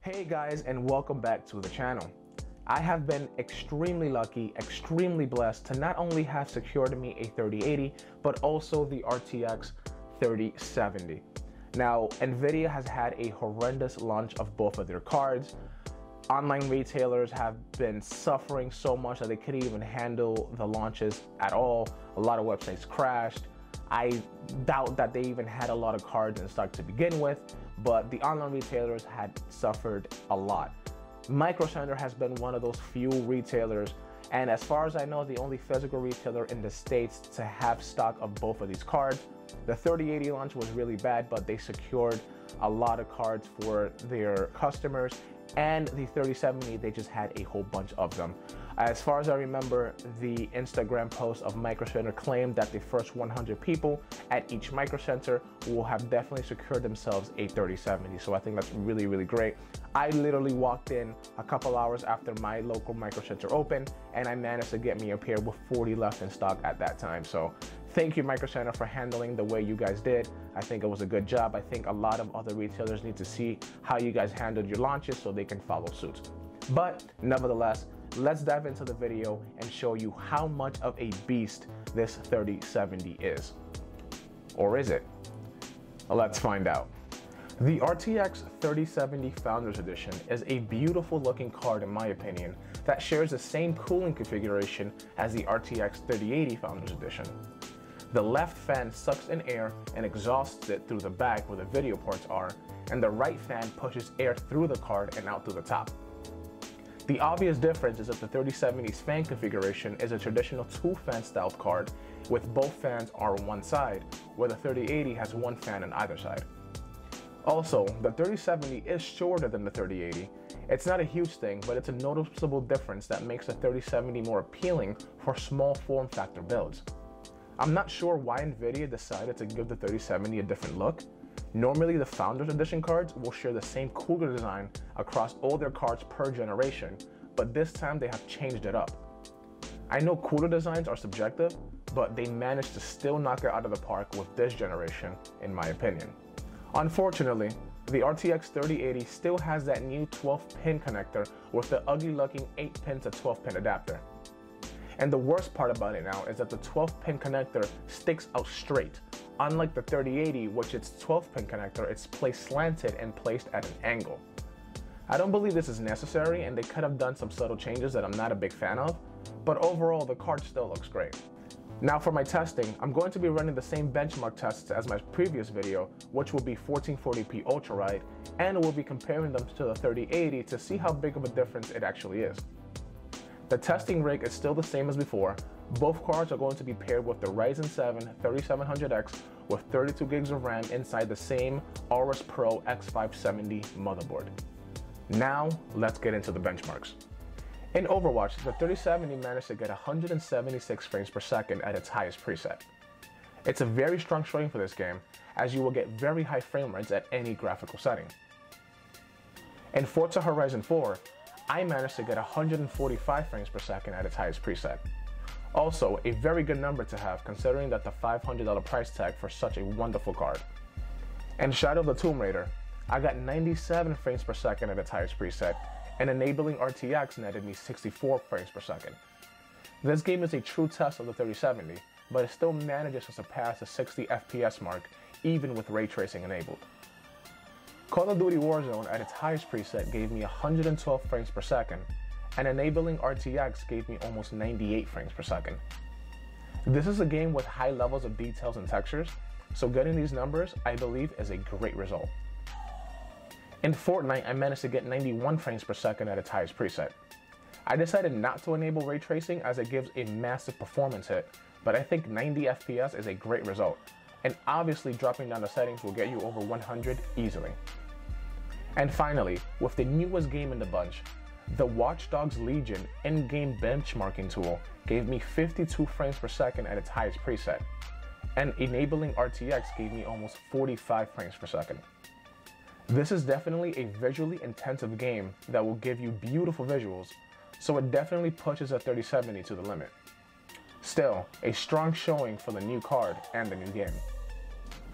Hey guys, and welcome back to the channel. I have been extremely lucky, extremely blessed to not only have secured me a 3080, but also the RTX 3070. Now, Nvidia has had a horrendous launch of both of their cards. Online retailers have been suffering so much that they couldn't even handle the launches at all. A lot of websites crashed. I doubt that they even had a lot of cards in stock to begin with, but the online retailers had suffered a lot. Micro Center has been one of those few retailers, and as far as I know, the only physical retailer in the States to have stock of both of these cards. The 3080 launch was really bad, but they secured a lot of cards for their customers, and the 3070, they just had a whole bunch of them. As far as I remember, the Instagram post of Micro Center claimed that the first 100 people at each Micro Center will have definitely secured themselves a 3070. So I think that's really, really great. I literally walked in a couple hours after my local Micro Center opened, and I managed to get me a pair with 40 left in stock at that time. So thank you, Micro Center, for handling the way you guys did. I think it was a good job. I think a lot of other retailers need to see how you guys handled your launches so they can follow suit. But nevertheless, let's dive into the video and show you how much of a beast this 3070 is. Or is it? Let's find out. The RTX 3070 Founders Edition is a beautiful looking card in my opinion that shares the same cooling configuration as the RTX 3080 Founders Edition. The left fan sucks in air and exhausts it through the back where the video ports are, and the right fan pushes air through the card and out through the top. The obvious difference is that the 3070's fan configuration is a traditional two-fan styled card with both fans are on one side, where the 3080 has one fan on either side. Also, the 3070 is shorter than the 3080. It's not a huge thing, but it's a noticeable difference that makes the 3070 more appealing for small form factor builds. I'm not sure why Nvidia decided to give the 3070 a different look. Normally, the Founders Edition cards will share the same cooler design across all their cards per generation, but this time they have changed it up. I know cooler designs are subjective, but they managed to still knock it out of the park with this generation, in my opinion. Unfortunately, the RTX 3080 still has that new 12-pin connector with the ugly-looking 8-pin to 12-pin adapter. And the worst part about it now is that the 12-pin connector sticks out straight. Unlike the 3080, which its 12-pin connector is placed slanted and placed at an angle. I don't believe this is necessary, and they could have done some subtle changes that I'm not a big fan of, but overall the card still looks great. Now for my testing, I'm going to be running the same benchmark tests as my previous video, which will be 1440p ultra wide, and we'll be comparing them to the 3080 to see how big of a difference it actually is. The testing rig is still the same as before. Both cards are going to be paired with the Ryzen 7 3700X with 32 gigs of RAM inside the same Aorus Pro X570 motherboard. Now, let's get into the benchmarks. In Overwatch, the 3070 managed to get 176 frames per second at its highest preset. It's a very strong showing for this game, as you will get very high frame rates at any graphical setting. In Forza Horizon 4, I managed to get 145 frames per second at its highest preset. Also, a very good number to have considering that the $500 price tag for such a wonderful card. In Shadow of the Tomb Raider, I got 97 frames per second at its highest preset, and enabling RTX netted me 64 frames per second. This game is a true test of the 3070, but it still manages to surpass the 60 FPS mark even with ray tracing enabled. Call of Duty Warzone at its highest preset gave me 112 frames per second, and enabling RTX gave me almost 98 frames per second. This is a game with high levels of details and textures, so getting these numbers, I believe, is a great result. In Fortnite, I managed to get 91 frames per second at its highest preset. I decided not to enable ray tracing as it gives a massive performance hit, but I think 90 FPS is a great result, and obviously dropping down the settings will get you over 100 easily. And finally, with the newest game in the bunch, the Watch Dogs Legion in-game benchmarking tool gave me 52 frames per second at its highest preset, and enabling RTX gave me almost 45 frames per second. This is definitely a visually intensive game that will give you beautiful visuals, so it definitely pushes a 3070 to the limit. Still, a strong showing for the new card and the new game.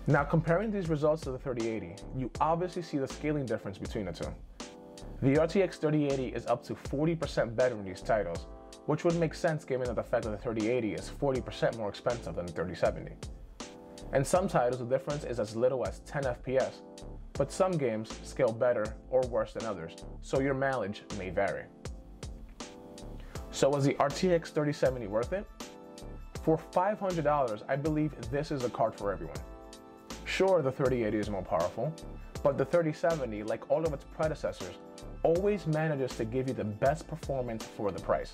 Now comparing these results to the 3080, you obviously see the scaling difference between the two. The RTX 3080 is up to 40% better in these titles, which would make sense given that the fact that the 3080 is 40% more expensive than the 3070. In some titles, the difference is as little as 10 FPS, but some games scale better or worse than others, so your mileage may vary. So was the RTX 3070 worth it? For $500, I believe this is a card for everyone. Sure, the 3080 is more powerful, but the 3070, like all of its predecessors, always manages to give you the best performance for the price.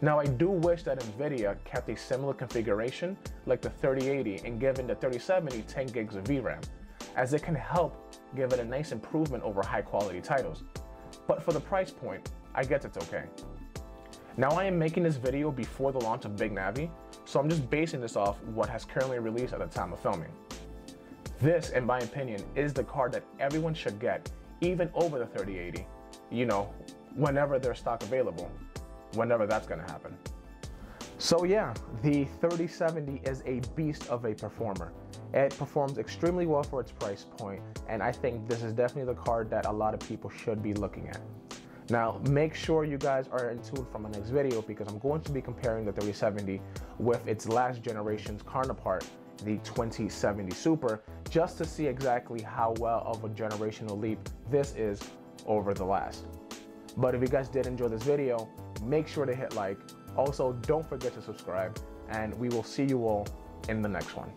Now, I do wish that Nvidia kept a similar configuration like the 3080 and given the 3070 10 gigs of VRAM, as it can help give it a nice improvement over high quality titles. But for the price point, I guess it's okay. Now, I am making this video before the launch of Big Navi, so I'm just basing this off what has currently released at the time of filming. This, in my opinion, is the card that everyone should get, even over the 3080, whenever there's stock available, whenever that's gonna happen. So yeah, the 3070 is a beast of a performer. It performs extremely well for its price point, and I think this is definitely the card that a lot of people should be looking at. Now, make sure you guys are in tune for my next video because I'm going to be comparing the 3070 with its last generation's counterpart, the 2070 Super, just to see exactly how well of a generational leap this is over the last. But if you guys did enjoy this video, make sure to hit like. Also, don't forget to subscribe, and we will see you all in the next one.